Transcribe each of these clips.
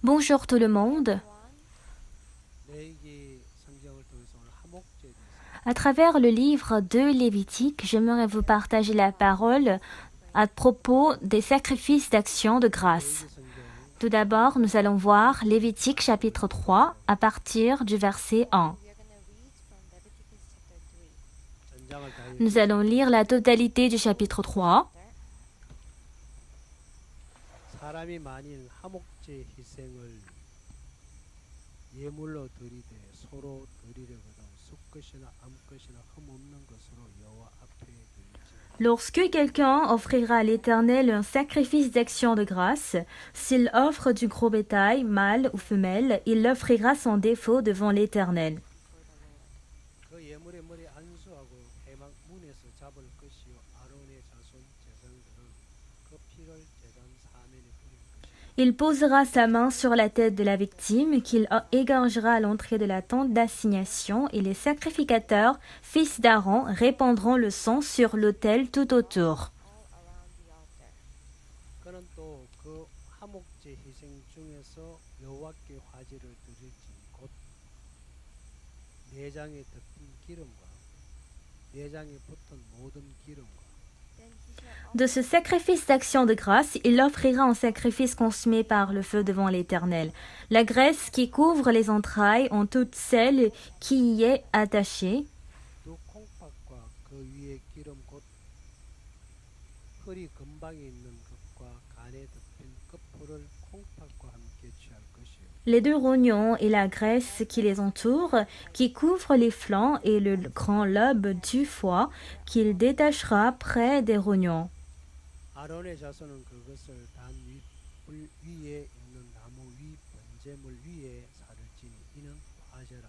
Bonjour tout le monde. À travers le livre de Lévitique, j'aimerais vous partager la parole à propos des sacrifices d'action de grâce. Tout d'abord, nous allons voir Lévitique chapitre 3 à partir du verset 1. Nous allons lire la totalité du chapitre 3. 사람이 만일 화목제 희생을 예물로 드리되 서로 드리려거든 숫것이나 암것이나 흠없는 것으로 여호와 앞에 드릴지어다. Lorsque quelqu'un offrira à l'Éternel un sacrifice d'action de grâce, s'il offre du gros bétail, mâle ou femelle, il l'offrira sans défaut devant l'Éternel. 그 예물의 머리 안수하고 회막 문에서 잡을 것이요 아론의 자손 제사장들은 그 피를 제단 사면에 뿌릴 것이다. Il posera sa main sur la tête de la victime qu'il égorgera à l'entrée de la tente d'assignation et les sacrificateurs, fils d'Aaron, répandront le sang sur l'autel tout autour. 그는 또 그 화목제 희생 중에서 여호와께 화제를 드릴지 곧 내장에 덮인 기름과 내장에 붙은 모든 기름과 De ce sacrifice d'action de grâce, il offrira en sacrifice consumé par le feu devant l'Éternel. La graisse qui couvre les entrailles en toute celle qui y est attachée, 두 콩팥과 그 위에 기름 곧 허리 근방에 있는 것과 간에 덮인 끝풀을 콩팥과 함께 취할 것이요 les deux rognons et la graisse qui les entoure, qui couvre les flancs et le grand lobe du foie qu'il détachera près des rognons. 아론의 자손은 그것을 단 불 위에 있는 나무 위 번제물 위에 사를지니 이는 화제라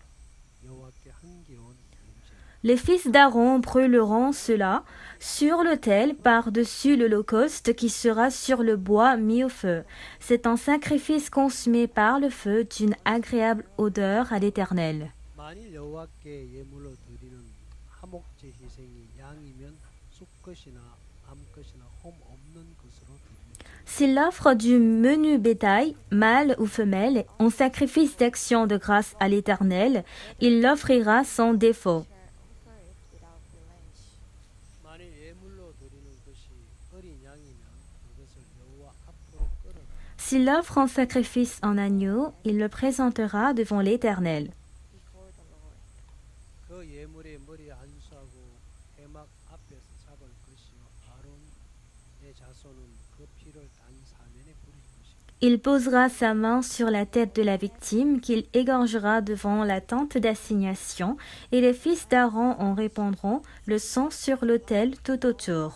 여호와께 향기로운 냄새라. Les fils d'Aaron brûleront cela sur l'autel par-dessus l'holocauste qui sera sur le bois mis au feu. C'est un sacrifice consumé par le feu d'une agréable odeur à l'Éternel. 만일 여호와께 예물로 드리는 화목제 희생이 양이면 숫것이나 암것이나 홈 없는 것으로 드립니다. S'il offre du menu bétail, mâle ou femelle, en sacrifice d'action de grâce à l'Éternel, il l'offrira sans défaut. 만일 예물로 드리는 것이 어린 양이면 그것을 여호와 앞으로 끌어다 S'il offre en sacrifice un agneau, il le présentera devant l'Éternel. 그 예물의 머리 안수하고 회막 앞에서 잡을 것이요 아론의 자손은 그 피를 단 사면에 뿌릴 것이다. Il posera sa main sur la tête de la victime qu'il égorgera devant la tente d'assignation, et les fils d'Aaron en répandront le sang sur l'autel tout autour.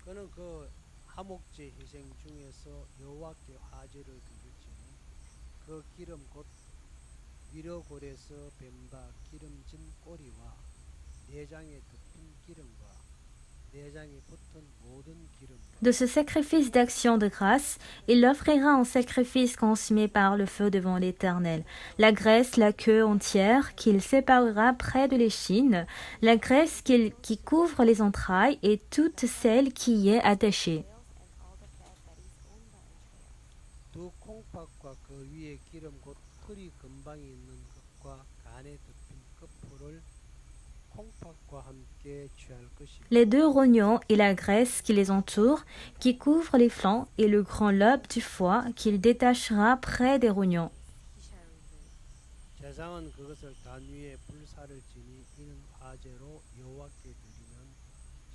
그는 그 화목제 희생 중에서 여호와께 화제를 드릴지니 그 기름 곧 위로골에서 뱀바 기름진 꼬리와 내장에 덮인 기름과 내장에 붙은 모든 기름과 De ce sacrifice d'action de grâce, il l'offrira en sacrifice consumé par le feu devant l'Éternel. La graisse, la queue entière qu'il séparera près de l'échine, la graisse qui couvre les entrailles et toute celle qui y est attachée. 두 콩팥과 그 위에 기름 곧 허리 근방에 있는 것과 간에 덮인 끝풀을 콩팥과 함께 취할 것이요 Les deux rognons et la graisse qui les entoure, qui couvre les flancs, et le grand lobe du foie qu'il détachera près des rognons. 제사장은 그것을 단 위에 불사를 지니 이는 화제로 여호와께 드리는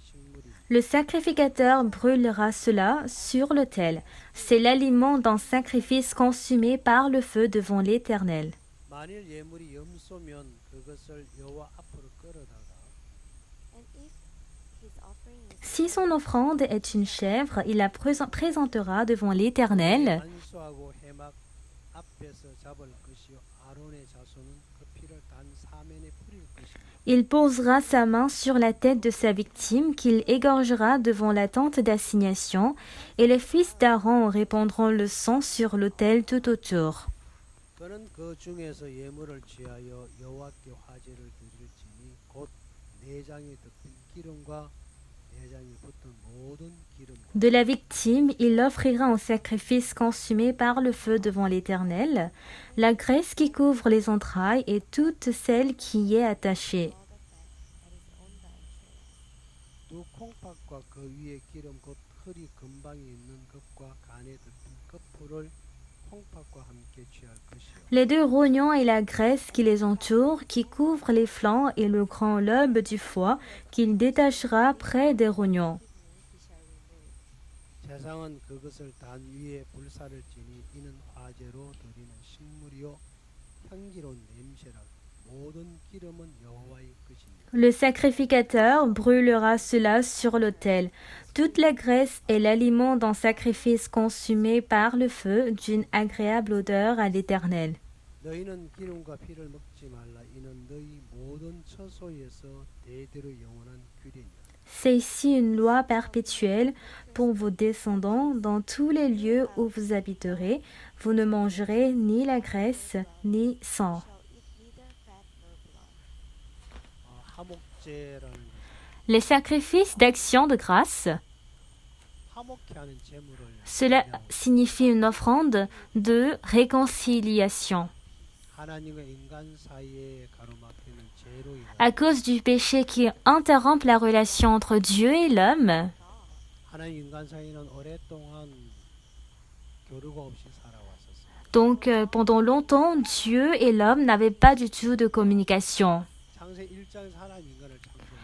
식물이 Le sacrificateur brûlera cela sur l'autel. C'est l'aliment d'un sacrifice consumé par le feu devant l'Éternel. 만일 예물이 염소면 그것을 여호와 앞으로 끌어다가 Si son offrande est une chèvre, il la présentera devant l'Éternel. 안수하고 회막 앞에서 잡을 것이요 아론의 자손은 그 피를 단 사면에 뿌릴 것이다. Il posera sa main sur la tête de sa victime qu'il égorgera devant la tente d'assignation, et les fils d'Aaron répandront le sang sur l'autel tout autour. 그는 그 중에서 예물을 취하여 여호와께 화제를 드릴지니 곧 내장에 덮인 기름과 내장이 붙은 모든 기름 De la victime, il l'offrira en sacrifice consumé par le feu devant l'Éternel, la graisse qui couvre les entrailles et toute celle qui y est attachée. 두 콩팥과 그 위에 기름 곧 털이 금방이 있는 것과 간에 덮인 끝풀을 콩팥과 함께 취할 것이요 Les deux rognons et la graisse qui les entoure, qui couvre les flancs et le grand lobe du foie, qu'il détachera près des rognons. 제상은 그것을 단 위에 불사를 지니 이는 화제로 드리는 식물이요 향기로운 냄새라 모든 기름은 여호와의 것이니라. Le sacrificateur brûlera cela sur l'autel. Toute la graisse est l'aliment d'un sacrifice consumé par le feu, d'une agréable odeur à l'Éternel. 너희는 기름과 피를 먹지 말라 이는 너희 모든 처소에서 대대로 영원한 규례니라. C'est ici une loi perpétuelle pour vos descendants dans tous les lieux où vous habiterez. Vous ne mangerez ni la graisse ni sang. 화목제라는 Les sacrifices d'action de grâce, 화목케 하는 제물을 cela signifie une offrande de réconciliation. 하나님과 인간 사이에 가로막히는 죄로 인하 À cause du péché qui interrompt la relation entre Dieu et l'homme, 하나님 인간 사이는 오랫동안 교류가 없이 살아왔었어요. donc pendant longtemps, Dieu et l'homme n'avaient pas du tout de communication. 창세 1장에서 하나님 인간을 창조했어요.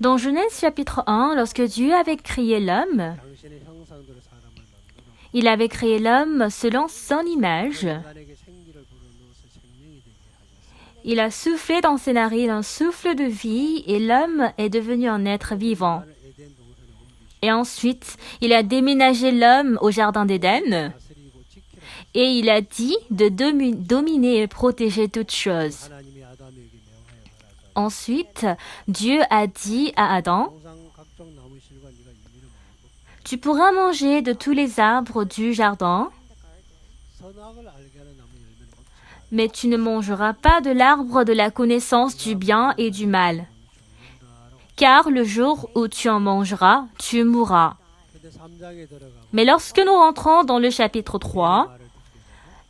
Dans Genèse chapitre 1, lorsque Dieu avait créé l'homme, 당신의 형상대로 사람을 만들어 il avait créé l'homme selon son image. 인간에게 생기를 불어넣어서 생명이 되게 하셨어요. Il a soufflé dans ses narines un souffle de vie et l'homme est devenu un être vivant. 인간을 에덴 동산에 옮기시고 Et ensuite, il a déménagé l'homme au jardin d'Éden 다스리고 지키라. et il a dit de dominer et protéger toutes choses. 하나님이 아담에게 명하여 말하자. Ensuite, Dieu a dit à Adam, 항상 각종 나무 실과 네가 임의로 먹고 tu pourras manger de tous les arbres du jardin, 선악을 알게 하는 나무 열매를 먹지 말라. mais tu ne mangeras pas de l'arbre de la connaissance du bien et du mal. Car le jour où tu en mangeras, tu mourras. 근데 3장에 들어가고 Mais lorsque nous rentrons dans le chapitre 3, 말을 듣게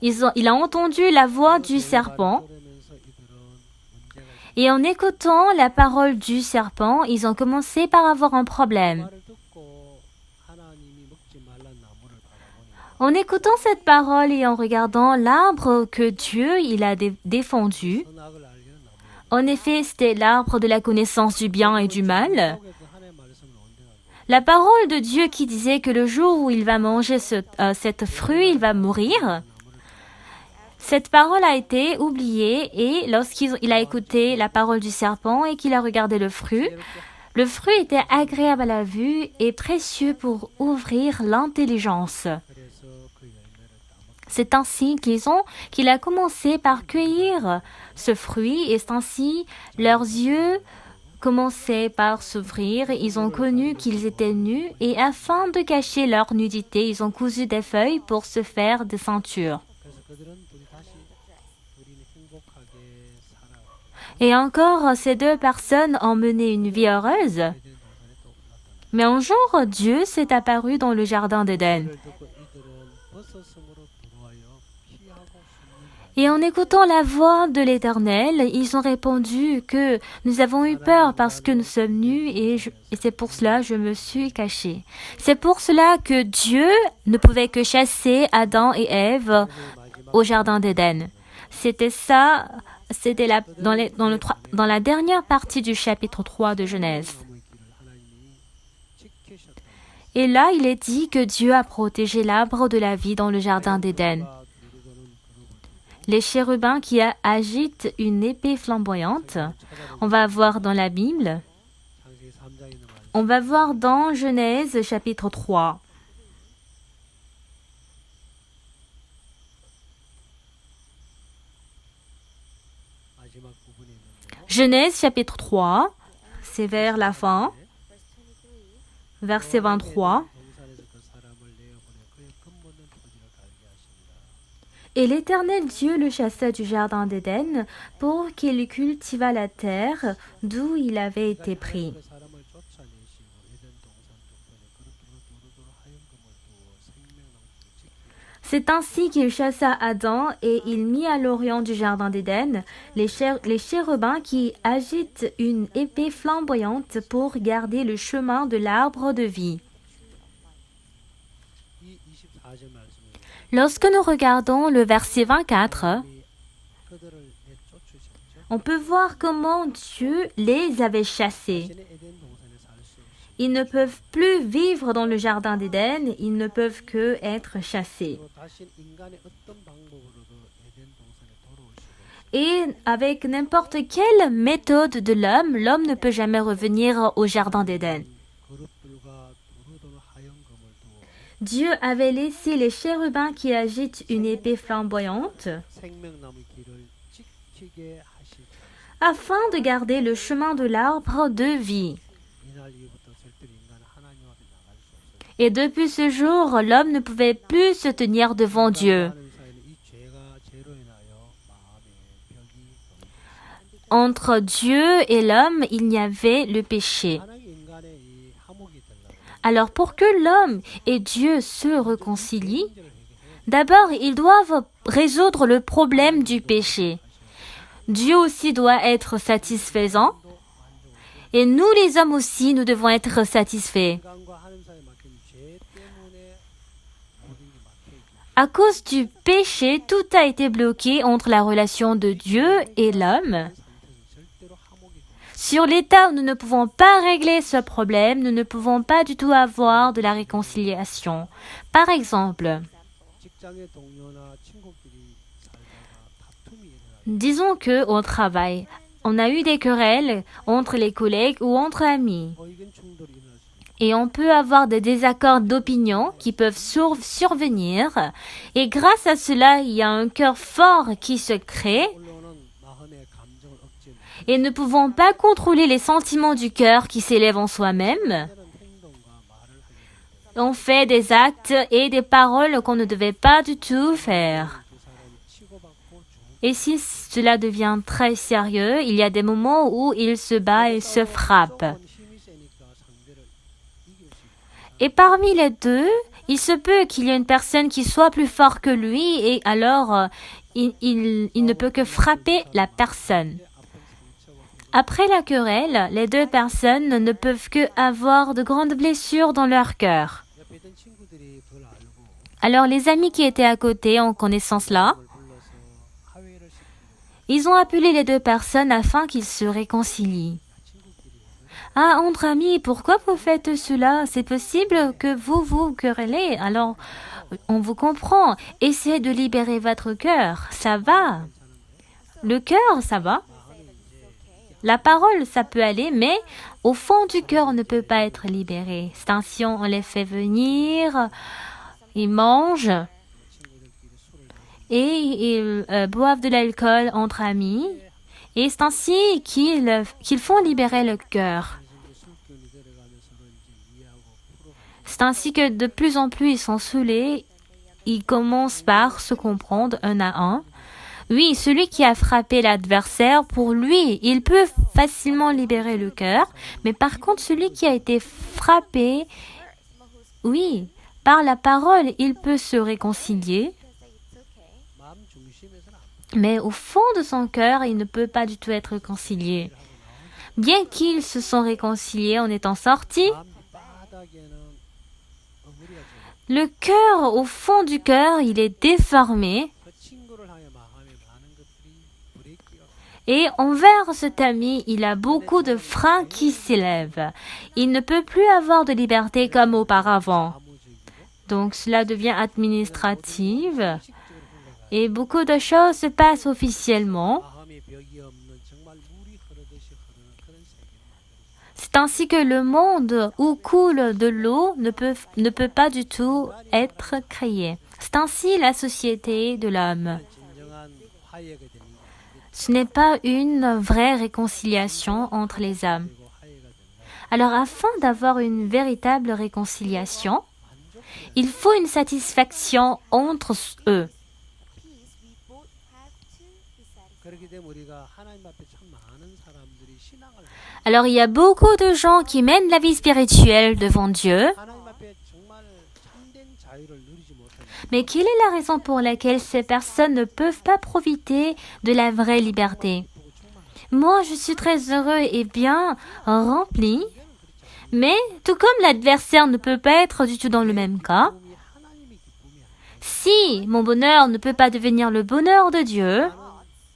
되고 il a entendu la voix du serpent, 들으면서 이들은 문제가 있어. et en écoutant la parole du serpent, ils ont commencé par avoir un problème. 말을 듣고 하나님이 먹지 말란 나무를 바라보니 En écoutant cette parole et en regardant l'arbre que Dieu il a défendu, 선악을 알게는 나무예요. en effet, c'était l'arbre de la connaissance du bien et du mal. 속에 그 하나님의 말씀을 언제가 La parole de Dieu qui disait que le jour où il va manger cette fruit, il va mourir. Cette parole a été oubliée et lorsqu'il a écouté la parole du serpent et qu'il a regardé le fruit était agréable à la vue et précieux pour ouvrir l'intelligence. 그래서 그 열매를 따먹 C'est ainsi qu'il a commencé par cueillir ce fruit et c'est ainsi leurs yeux commençaient par s'ouvrir. Ils ont connu qu'ils étaient nus et afin de cacher leur nudité, ils ont cousu des feuilles pour se faire des ceintures. 그래서 그들은 둘이 행복하게 살아 Et encore, ces deux personnes ont mené une vie heureuse. 에덴 동산에 또 나타나. Mais un jour, Dieu s'est apparu dans le jardin d'Éden. 그를 듣고 이들은 버섯성으로 들어와요 피하고 숨는다. Et en écoutant la voix de l'Éternel, ils ont répondu que nous avons eu peur parce que nous sommes nus et c'est pour cela que je me suis caché. C'est pour cela que Dieu ne pouvait que chasser Adam et Ève au jardin d'Éden. C'était ça, c'était dans la dernière partie du chapitre 3 de Genèse. 나무의 길을 하나님이 지키셨다. Et là, il est dit que Dieu a protégé l'arbre de la vie dans le jardin d'Éden. Les chérubins qui agitent une épée flamboyante, on va voir dans la Bible, 창세기 3장에 있는 말. on va voir dans Genèse chapitre 3. 마지막 부분에 있는데 Genèse chapitre 3, c'est vers la fin, verset 23. 동산에서 그 사람을 내어보내 그의 근본된 토지를 갈게 하시니라. Et l'Éternel Dieu le chassa du jardin d'Éden pour qu'il cultivât la terre d'où il avait été pris. 그 사람을 쫓아내시고 에덴 C'est ainsi qu'il chassa Adam et il mit à l'orient du jardin d'Éden les chérubins qui agitent une épée flamboyante pour garder le chemin de l'arbre de vie. 이 24절 말씀을 Lorsque nous regardons le verset 24, 그들을 내쫓으셨죠. on peut voir comment Dieu les avait chassés. 다시는 에덴 동산에 살 수 없이 Ils ne peuvent plus vivre dans le jardin d'Éden, ils ne peuvent que être chassés. 그리고 다시 인간의 어떤 방법으로도 에덴 동산에 돌아올 수가 없어요. Et avec n'importe quelle méthode de l'homme ne peut jamais revenir au jardin d'Éden. 그룹들과 두루두루 하얀 검을 두어 Dieu avait laissé les chérubins qui agitent une épée flamboyante 생명나무 길을 지키게 하시고 afin de garder le chemin de l'arbre de vie. 이날 이후부터 절대로 인간은 하나님 앞에 나갈 수 없어요. Et depuis ce jour, l'homme ne pouvait plus se tenir devant Dieu. 하나님 사이는 이 죄가 죄로 인하여 마음에 벽이 놓이고 Entre Dieu et l'homme, il y avait le péché. 하나님 인간의 이 화목이 되려고 Alors pour que l'homme et Dieu se réconcilient, 문제를 해결해야 d'abord ils doivent résoudre le problème du péché. Dieu aussi doit être satisfaisant et nous les hommes aussi, nous devons être satisfaits. 인간과 하나님 사이에 막힌 죄 때문에 모든 게 막혀 있고 À cause du péché, tout a été bloqué entre la relation de Dieu et l'homme. 상태에서 절대로 화목이 되고 Sur l'état où nous ne pouvons pas régler ce problème, nous ne pouvons pas du tout avoir de la réconciliation. Par exemple, 직장의 동료나 친구끼리 살다가 다툼이 일어나요. disons que au travail, on a eu des querelles entre les collègues ou entre amis. 의견 충돌이 일어날 수 있고 Et on peut avoir des désaccords d'opinion qui peuvent survenir. Et grâce à cela, il y a un cœur fort qui se crée. 올라오는 마음의 감정을 억제 못 Et ne pouvons pas contrôler les sentiments du cœur qui s'élèvent en soi-même. 하는 행동과 말을 하게 됩니다. On fait des actes et des paroles qu'on ne devait pas du tout faire. 두 사람이 치고받고 죽고 Et si cela devient très sérieux, il y a des moments où ils se battent et se frappent. 싸움은 힘이 세니까 상대를 이길 수 있고 Et parmi les deux, il se peut qu'il y ait une personne qui soit plus fort que lui et alors il ne peut que frapper la personne. 아픈 상처와 Après la querelle, les deux personnes ne peuvent que avoir de grandes blessures dans leur cœur. 옆에 있던 친구들이 그걸 알고 Alors les amis qui étaient à côté en connaissant cela, 그걸 불러서 화해를 시키고 ils ont appelé les deux personnes afin qu'ils se réconcilient. 친구끼리 Ah, entre amis, pourquoi vous faites cela? C'est possible que vous vous querellez. Alors, on vous comprend. Essayez de libérer votre cœur. Ça va. Le cœur, ça va. La parole, ça peut aller, mais au fond du cœur, on ne peut pas être libéré. C'est ainsi, on les fait venir, ils mangent 친구들끼리 술을 마시고 et ils boivent de l'alcool entre amis. Et c'est ainsi qu'ils font libérer le cœur. 이제 술기운이 내려가면 서로 이제 이해하고 풀어가고 C'est ainsi que de plus en plus ils sont saoulés, ils commencent par se comprendre un à un. Oui, celui qui a frappé l'adversaire, pour lui, il peut facilement libérer le cœur, mais par contre celui qui a été frappé, oui, par la parole, il peut se réconcilier, 마음 중심에서는 안 mais au fond de son cœur, il ne peut pas du tout être réconcilié. Bien qu'ils se sont réconciliés en étant sortis, 마음 바닥에는 어물이가 져 le cœur, au fond du cœur, il est déformé. 그 친구를 향해 마음에 많은 것들이 브레이크가 Et envers cet ami, il a beaucoup de freins qui s'élèvent. Il ne peut plus avoir de liberté comme auparavant. 사무적이고 Donc cela devient administratif 식적으로 흘러가요. et beaucoup de choses se passent officiellement. 마음의 벽이 없는 정말 물이 흐르듯이 흐르는 그런 세계를 만들어요. C'est ainsi que le monde où coule de l'eau ne peut pas du tout être créé. C'est ainsi la société de l'homme. 진정한 화해가 되는 게 아니고 Ce n'est pas une vraie réconciliation entre les hommes. 그리고 화해가 되는 Alors afin d'avoir une véritable réconciliation, 만족 il faut une satisfaction entre eux. 그렇기 때문에 우리가 하나님 앞에 참 많은 사람들이 신앙을 해요. Alors il y a beaucoup de gens qui mènent la vie spirituelle devant Dieu, 하나님 앞에 정말 참된 자유를 누리지 못하는 Mais quelle est la raison pour laquelle ces personnes ne peuvent pas profiter de la vraie liberté? Moi, je suis très heureux et bien rempli, mais tout comme l'adversaire ne peut pas être du tout dans le même cas, 기쁨이 하나님의 기쁨이 아니라 si mon bonheur ne peut pas devenir le bonheur de Dieu, 나는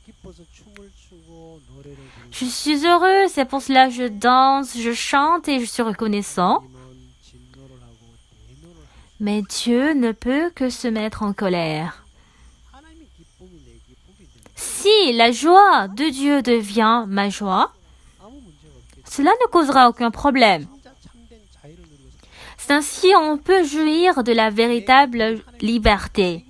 기뻐서 춤을 추고 노래를 부르고 je suis heureux, c'est pour cela que je danse, je chante et je suis reconnaissant. 하나님은 진노를 하고 대노를 하고 Mais Dieu ne peut que se mettre en colère. 하나님의 기쁨이 내 기쁨이 되는 Si la joie de Dieu devient ma joie, 아무 문제가 없겠지. cela ne causera aucun problème. 진짜 참된 자유를 누리고 C'est ainsi on peut jouir de la véritable liberté.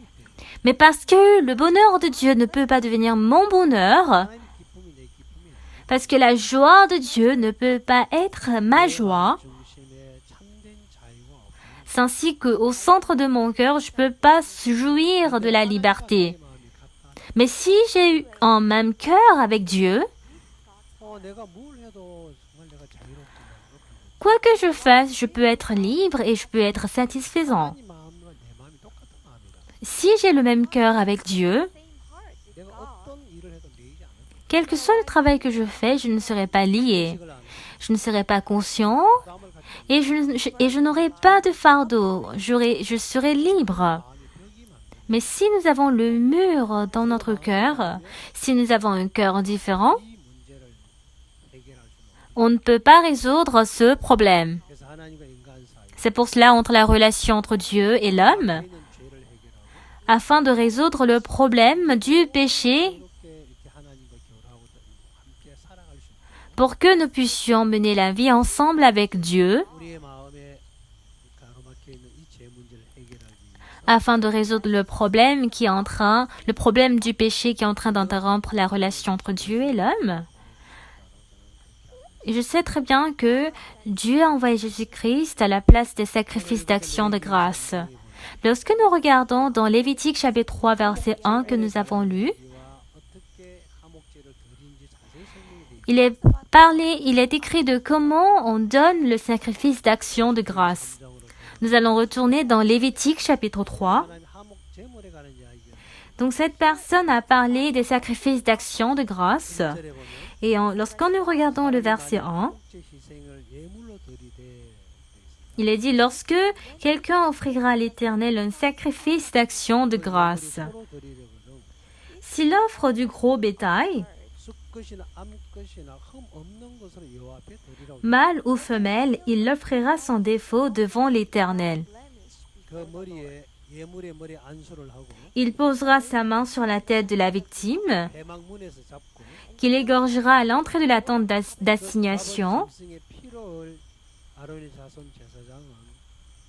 Mais parce que le bonheur de Dieu ne peut pas devenir mon bonheur, 하나님의 기쁨이 내 기쁨이 아니라 parce que la joie de Dieu ne peut pas être ma joie, 중심에 참된 자유가 없으면 c'est ainsi qu'au centre de mon cœur, je ne peux pas jouir de la liberté. 마음이 같아. Mais si j'ai eu un même cœur avec Dieu, 내가 뭘 해도 정말 내가 자유롭구나. quoi que je fasse, je peux être libre et je peux être satisfaisant. 하나님 마음과 내 마음이 똑같은 마음이다. Si j'ai le même cœur avec Dieu, 내가 어떤 일을 해도 매이지 않을 거야. quel que soit le travail que je fais, je ne serai pas lié. 의식을 안 해. Je ne serai pas conscient 부담을 갖지 et je n'aurai pas de fardeau. Je serai libre. 마음이 벽이 많네. Mais si nous avons le mur dans notre cœur, si nous avons un cœur différent, 이 문제를 해결할 수는 없어. on ne peut pas résoudre ce problème. 그래서 하나님과 인간 사이 C'est pour cela entre la relation entre Dieu et l'homme, 있는 죄를 해결하고 afin de résoudre le problème du péché, 이렇게 하나님과 교류하고 함께 살아갈 수 있고 pour que nous puissions mener la vie ensemble avec Dieu, 우리의 마음에 가로막혀 있는 이 죄 문제를 해결하기 위해서 afin de résoudre le problème du péché qui est en train d'interrompre la relation entre Dieu et l'homme. Et je sais très bien que Dieu a envoyé Jésus-Christ à la place des sacrifices d'action de grâce. Lorsque nous regardons dans Lévitique chapitre 3 verset 1 que nous avons lu, 우리와 어떻게 화목제를 드린지 자세히 설명이 되어 il est écrit de comment on donne le sacrifice d'action de grâce. 있는 Nous allons retourner dans Lévitique chapitre 3. 하나님 화목제물에 관한 이야기가 Donc cette personne a parlé des sacrifices d'action de grâce. 1절에 보면 Et lorsqu'on nous regardons le verset 1, 화목제 희생을 예물로 드리되 되어 있습니다. il est dit, lorsque quelqu'un offrira à l'Éternel un sacrifice d'action de grâce, 서로 드리려거든 s'il offre du gros bétail, 숫것이나 암것이나 흠 없는 것으로 여호와 앞에 드리라고 mâle ou femelle, il l'offrira sans défaut devant l'Éternel. 그 머리에 예물의 머리에 안수를 하고 Il posera sa main sur la tête de la victime, 대망문에서 잡고 qu'il égorgera à l'entrée de la tente d'assignation, 짐승의 피를 아론의 자손 제사장은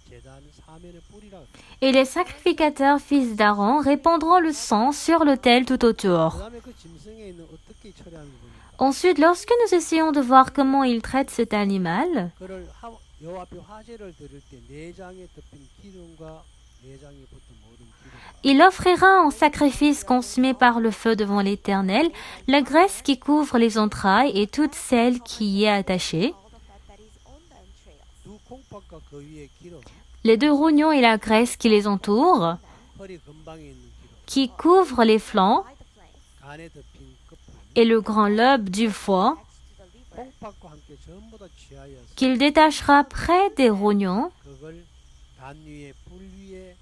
제단 사면에 뿌리라. et les sacrificateurs fils d'Aaron répandront le sang sur l'autel tout autour. 그다음에 그 짐승에 있는 어떻게 처리하는 거 보니까 Ensuite, lorsque nous essayons de voir comment il traite cet animal, 그를 여호와 앞에 화제를 드릴 때 내장에 덮인 기름과 내장에 붙은 모든 기름 il offrira en sacrifice consumé par le feu devant l'Éternel la graisse qui couvre les entrailles et toute celle qui y est attachée, 두 콩팥과 그 위에 기름 les deux rognons et la graisse qui les entourent, 허리 근방에 있는 기름 qui couvrent les flancs, 간에 덮인 끝부 et le grand lobe du foie, 콩팥과 함께 전부 다 취하여서 qu'il détachera près des rognons, 그걸 단 위에 불 위에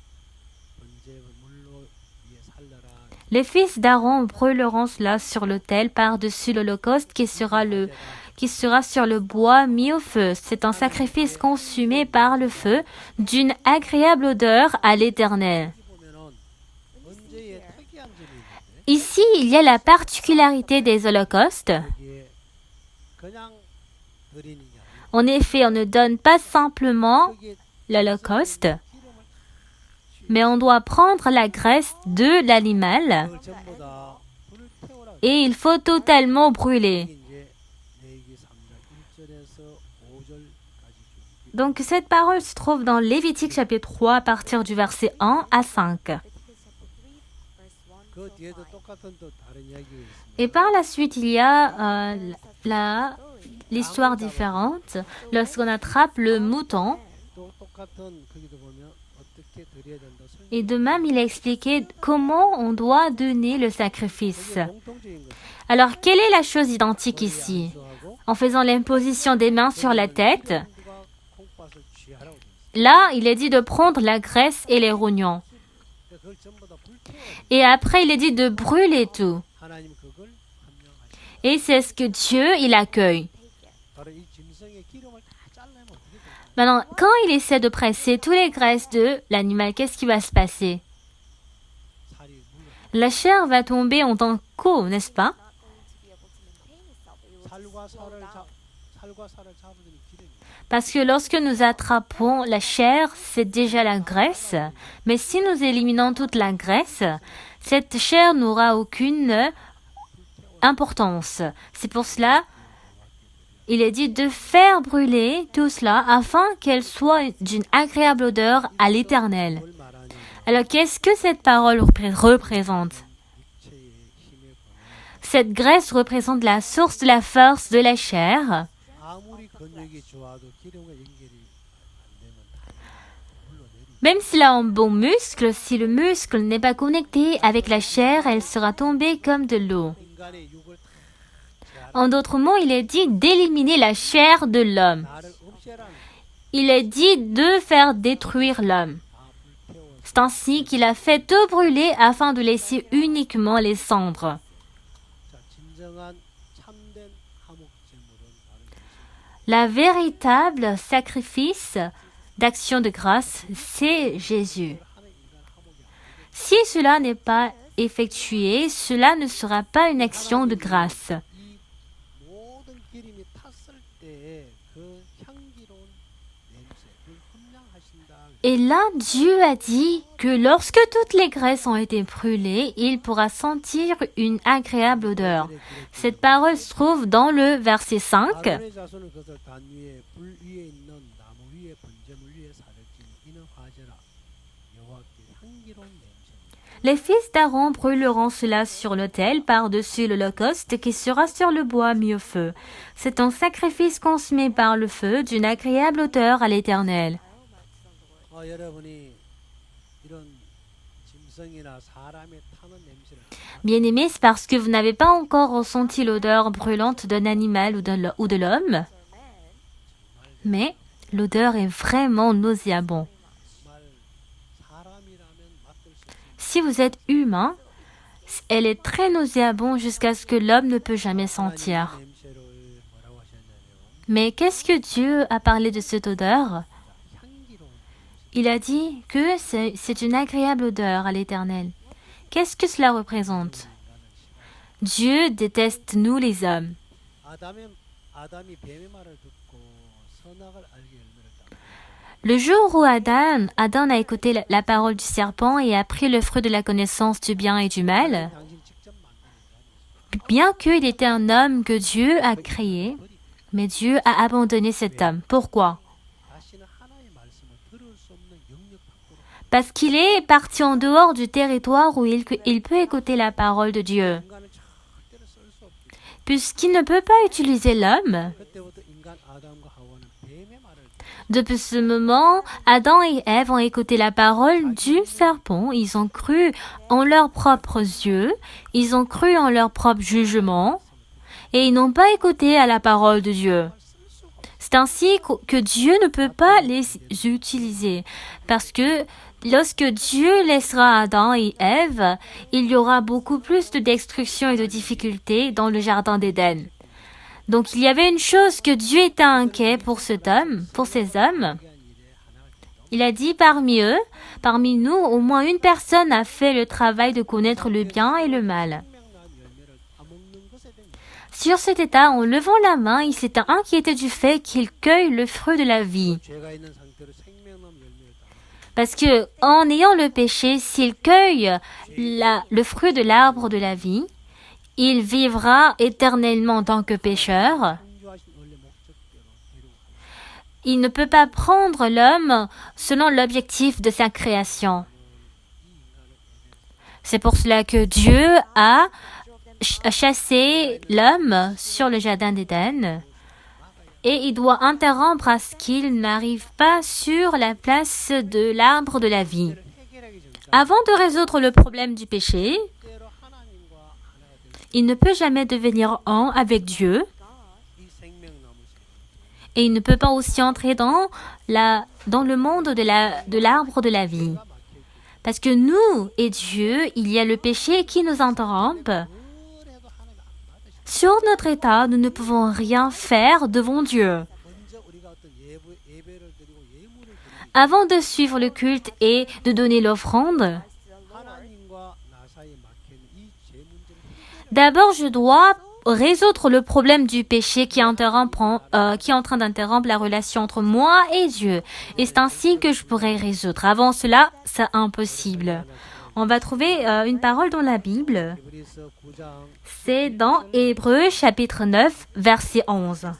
번제 물로 위에 살려라. les fils d'Aaron brûleront cela sur l'autel par-dessus l'holocauste qui sera sur le bois mis au feu. C'est un sacrifice consumé par le feu d'une agréable odeur à l'Éternel. 보면은 번제에 특이한 점이 있는데 Ici, il y a la particularité des holocaustes. 여기에 그냥 드리는 게 아니고 En effet, on ne donne pas simplement 거기에 l'holocauste, 기름을 mais on doit prendre la graisse de l'animal 그걸 전부 다 불을 태우라. et il faut totalement brûler. 이게 레위기 3장 1절에서 5절까지 쭉 Donc cette parole se trouve dans Lévitique chapitre 3 à partir du verset 1 à 5. 그 뒤에도 똑같은 또 다른 이야기가 있습니다. Et par la suite, il y a l'histoire différente lorsqu'on attrape le mouton. 또 똑같은 거기도 보면 어떻게 어떻게 드려야 된다 설명. Et de même, il a expliqué comment on doit donner le sacrifice. 그게 공통적인 거죠. Alors, quelle est la chose identique 머리에 ici? 안수하고 En faisant l'imposition des mains sur la tête, 기름과 콩팥을 취하라고 돼 있어요. là, il est dit de prendre la graisse et les rognons. 근데 그걸 전부 다 불태워야 돼요. Et après, il est dit de brûler tout. 하나님 그걸 함령하시고 Et c'est ce que Dieu, il accueille. 바로 이 짐승의 기름을 다 잘라내면 어떻게 될까요? Maintenant, quand il essaie de presser tous les graisses de l'animal, qu'est-ce qui va se passer? 살이 물러. La chair va tomber en tant qu'eau, n'est-ce pas? 살과 살을 잡아주는 기름이. Parce que lorsque nous attrapons la chair, c'est déjà la graisse. Mais si nous éliminons toute la graisse, cette chair n'aura aucune importance. C'est pour cela, il est dit de faire brûler tout cela afin qu'elle soit d'une agréable odeur à l'Éternel. 뭘 말하냐면 Alors qu'est-ce que cette parole représente? 육체의 힘에 관한 Cette graisse représente la source de la force de la chair. 아무리 근육이 좋아도 기름과 연결이 안 되면 다 물러내리죠. Même s'il a un bon muscle, si le muscle n'est pas connecté avec la chair, elle sera tombée comme de l'eau. 인간의 육을 다 제하라. En d'autres mots, il est dit d'éliminer la chair de l'homme. 나를 없애라는 Il est dit de faire détruire l'homme. 다 불태워서 C'est ainsi qu'il a fait tout brûler afin de laisser uniquement les cendres. 자, 진정한 참된 화목 제물은 바로 이것입니다. La véritable sacrifice d'action de grâce, c'est Jésus. 하는 인간 화목이 안 되겠죠. Si cela n'est pas effectué, cela ne sera pas une action de grâce. 이 모든 기름이 탔을 때 그 향기로운 냄새, 그걸 함량하신다. Et là, Dieu a dit que lorsque toutes les graisses ont été brûlées, il pourra sentir une agréable odeur. Cette parole se trouve dans le verset 5. 아론의 자손은 그것을 단 위에 불 위에 있는 나무 위에 번제물 위에 살을 찌니 이는 화제라 여호와께 향기로운 냄새입니다. Les fils d'Aaron brûleront cela sur l'autel par-dessus l'holocauste qui sera sur le bois mis au feu. C'est un sacrifice consumé par le feu d'une agréable odeur à l'Éternel. 여러분이 이런 짐승이나 사람의 타는 냄새를 Bien-aimés, c'est parce que vous n'avez pas encore ressenti l'odeur brûlante d'un animal ou de l'homme, mais l'odeur est vraiment nauséabonde. 정말 사람이라면 맡을 수 있는 Si vous êtes humain, elle est très nauséabonde jusqu'à ce que l'homme ne peut jamais sentir. 하나님의 냄새를 뭐라고 하셨냐면 Mais qu'est-ce que Dieu a parlé de cette odeur? 향기로운 Il a dit que c'est une agréable odeur à l'Éternel. Qu'est-ce que cela représente? Dieu déteste nous les hommes. 아담이 뱀의 말을 듣고 선악을 알게 열매를 따. Le jour où Adam a écouté la parole du serpent et a pris le fruit de la connaissance du bien et du mal, 당신 직접 만든 인간이었어. bien qu'il était un homme que Dieu a créé, mais Dieu a abandonné cet homme. Pourquoi? 다시는 하나님의 말씀을 들을 수 없는 영역 밖으로 Parce qu'il est parti en dehors du territoire où il peut écouter la parole de Dieu. 인간을 절대로 쓸 수 없게. Puisqu'il ne peut pas utiliser l'homme, 그때부터 인간 아담과 하와는 뱀의 말을 depuis ce moment, Adam et Ève ont écouté la parole du serpent. Ils ont cru en leurs propres yeux, ils ont cru en leur propre jugement, et ils n'ont pas écouté à la parole de Dieu. C'est ainsi que Dieu ne peut pas les utiliser. Parce que lorsque Dieu laissera Adam et Ève, il y aura beaucoup plus de destruction et de difficultés dans le jardin d'Éden. Donc il y avait une chose que Dieu était inquiet pour cet homme, pour ces hommes. Il a dit parmi eux, parmi nous, au moins une personne a fait le travail de connaître le bien et le mal. 생명난 열매를 따먹는 것에 대한 Sur cet état, en levant la main, il s'était inquiété du fait qu'il cueille le fruit de la vie. 죄가 있는 상태로 생명난 열매를 따먹는 Parce que, en ayant le péché, s'il cueille le fruit de l'arbre de la vie, il vivra éternellement en tant que pécheur. 창조하신 원래 목적대로 데리고 가는 Il ne peut pas prendre l'homme selon l'objectif de sa création. C'est pour cela que Dieu a chassé l'homme sur le jardin d'Éden et il doit interrompre à ce qu'il n'arrive pas sur la place de l'arbre de la vie. 문제를 해결하기 전까지 Avant de résoudre le problème du péché, 때로 하나님과 하나가 될 수, il ne peut jamais devenir un avec Dieu 이 생명나무 세계 et il ne peut pas aussi entrer dans le monde de l'arbre de la vie. 가 막혀 있기 Parce que nous et Dieu, il y a le péché qui nous interrompt. 뭘 해도 하나님 안 받으시고 Sur notre état, nous ne pouvons rien faire devant Dieu. 먼저 우리가 어떤 예배를 드리고 예물을 드리기 Avant de suivre le culte et de donner l'offrande, 하나님과 나 사이에 막혀 있는 이 죄 문제를 해결해 d'abord je dois résoudre le problème du péché qui est en train d'interrompre la relation entre moi et Dieu. Et c'est ainsi que je pourrais résoudre. Avant cela, c'est impossible. On va trouver une parole dans la Bible. 히브리서 9장 C'est dans Hébreux chapitre 9, verset 11. 9장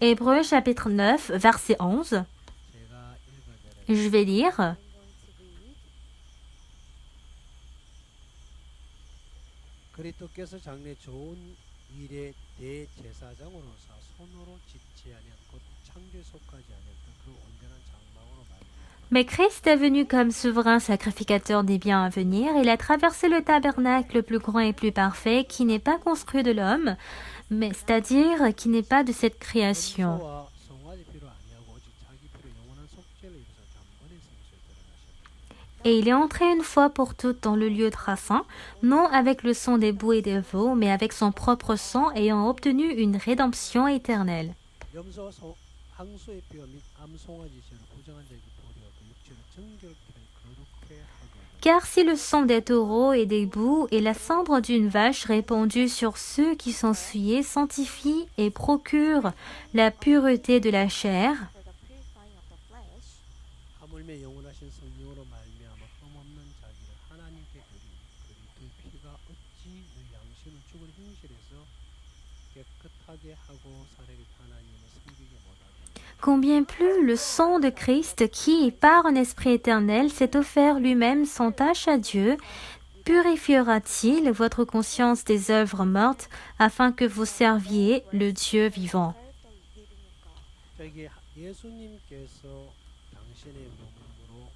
11절 Hébreux chapitre 9, verset 11. 제가 읽어드려요. Je vais lire. 그리스도께서 장래 좋은 일의 대제사장으로서 손으로 짓지 아니한 곧 창조에 속하지 아니했던 그 온전한 장막으로 말미암아 Mais Christ est venu comme souverain sacrificateur des biens à venir. Il a traversé le tabernacle le plus grand et plus parfait, qui n'est pas construit de l'homme, mais c'est-à-dire qui n'est pas de cette création. 염소와 송아지 피로 아니하고 오직 자기 피로 영원한 속죄를 입어서 단번에 생수에 들어가셨다. Et il est entré une fois pour toutes dans le lieu très saint, non avec le sang des boucs et des veaux, mais avec son propre sang, ayant obtenu une rédemption éternelle. 염소와 항소의 피와 및 암송아지 죄로 부정한 자에게 도리어 그 육체를 정결케 거룩해 하고 Car si le sang des taureaux et des boucs et la cendre d'une vache répandue sur ceux qui sont souillés sanctifie et procure la pureté de la chair, 하물며 영원하신 성령으로 말미암아 흠없는 자기를 하나님께 그리 그 피가 어찌 그 양심을 죽은 행실에서 깨끗하게 하고 살게 하나님을 섬기게 못하게 combien plus le sang de Christ qui, par un esprit éternel, s'est offert lui-même sans tache à Dieu, purifiera-t-il votre conscience des œuvres mortes afin que vous serviez le Dieu vivant. 저기 예수님께서 당신의 몸으로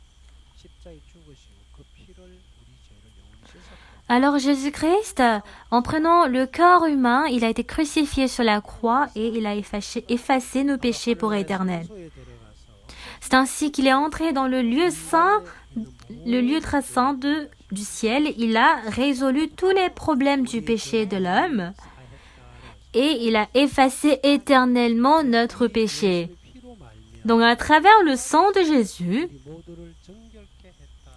십자가에 죽으시고 그 피를 우리 죄를 영원히 씻었다. Alors Jésus-Christ, en prenant le corps humain, il a été crucifié sur la croix et il a effacé nos péchés pour éternel. 소에 들어가서 C'est ainsi qu'il est entré dans le lieu saint, le lieu très saint du ciel. Il a résolu tous les problèmes du péché de l'homme et il a effacé éternellement notre péché. 피로 말미암아 Donc à travers le sang de Jésus, 우리 모두를 정결케 했다.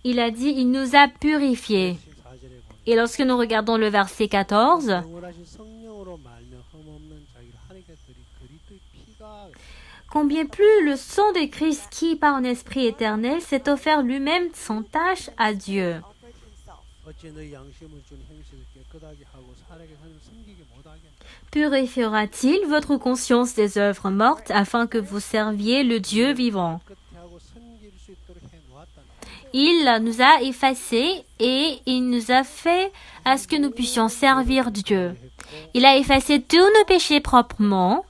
il a dit, il nous a purifiés. 14절에 보면 Et lorsque nous regardons le verset 14, 영원하신 성령으로 말미암아 흠없는 자기를 하나님께 드린 그리스도의 피가 combien plus le sang de Christ qui, par un esprit éternel, s'est offert lui-même sans tache à Dieu. 어찌 너희 양심을 준 행실을 깨끗하게 하고 살게 하나님 섬기게 못하게 Purifiera-t-il votre conscience des œuvres mortes afin que vous serviez le Dieu vivant? 깨끗해 하고 섬길 수 있도록 해 놓았다. Il nous a effacés et il nous a fait à ce que nous puissions servir Dieu. Il a effacé tous nos péchés proprement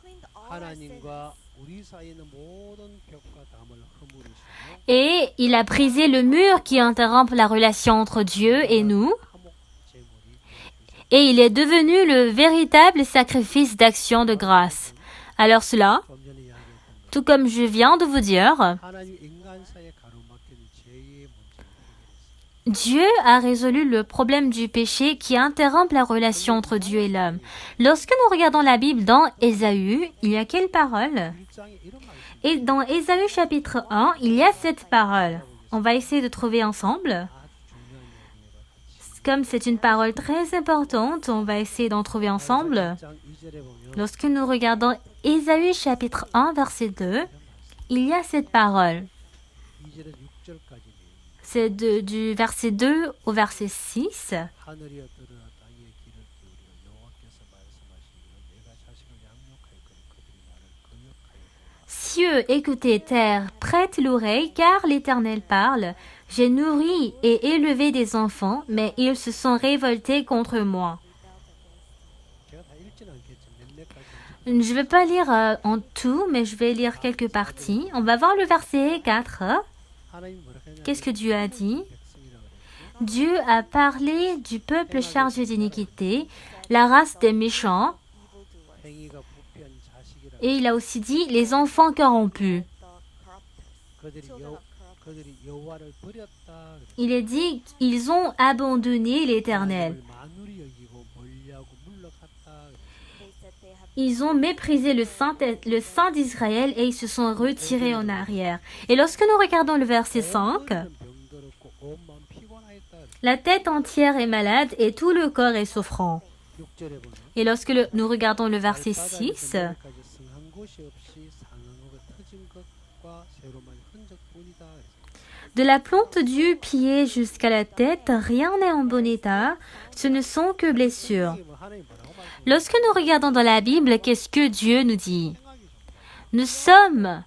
하나님과 우리 사이에 있는 모든 벽과 담을 허물으시고 et il a brisé le mur qui interrompt la relation entre Dieu et nous. 화목 제물이 Et il est devenu le véritable sacrifice d'action de grâce. Alors cela, 좀 전에 이야기했던 것 tout comme je viens de vous dire, 하나님 인간 사이에 가로막힌 죄의 문제를 해결했습니다. Dieu a résolu le problème du péché qui interrompt la relation entre Dieu et l'homme. Lorsque nous regardons la Bible dans Ésaü, il y a quelle parole? 1장에 이런 말이 있습니다. Et dans Ésaü chapitre 1, il y a cette parole. On va essayer de trouver ensemble. 아주 중요한 얘기가 같이 Comme c'est une parole très importante, on va essayer d'en trouver ensemble. 1장 2절에 보면 Lorsque nous regardons Ésaü chapitre 1, verset 2, il y a cette parole. 2절에서 6절까지 C'est du verset 2 au verset 6. 하늘이여 들으라 땅의 길을 기울이라 여호와께서 말씀하시기를 내가 자식을 양육할 거니 그들이 나를 거역하였고 Cieux, écoutez, terre, prête l'oreille, car l'Éternel parle. J'ai nourri et élevé des enfants, mais ils se sont révoltés contre moi. 제가 다 읽지 Je ne vais pas lire en tout, mais je vais lire quelques parties. On va voir le verset 4. 하나님 뭐라 하냐? Qu'est-ce que Dieu a dit? 백성이라고 그랬고 Dieu a parlé du peuple chargé d'iniquité, la race des méchants, 행위가 부패한 자식이라. et il a aussi dit les enfants corrompus. 그들이 여호와를 버렸다. Il est dit qu'ils ont abandonné l'Éternel. 하나님을 만우리 여기고 멀리하고 물러갔다. Ils ont méprisé le Saint d'Israël et ils se sont retirés en arrière. Et lorsque nous regardons le verset 5, 병들었고 온 마음 피곤하였다. la tête entière est malade et tout le corps est souffrant. 6절에 보면 Et lorsque nous regardons le verset 6, 성한 곳이 없이 상하고 터진 것과 새로만 흔적뿐이다. de la plante du pied jusqu'à la tête, rien n'est en bon état, ce ne sont que blessures. 뭐 하나님 뭐라고 말씀? Lorsque nous regardons dans la Bible, qu'est-ce que Dieu nous dit? Nous sommes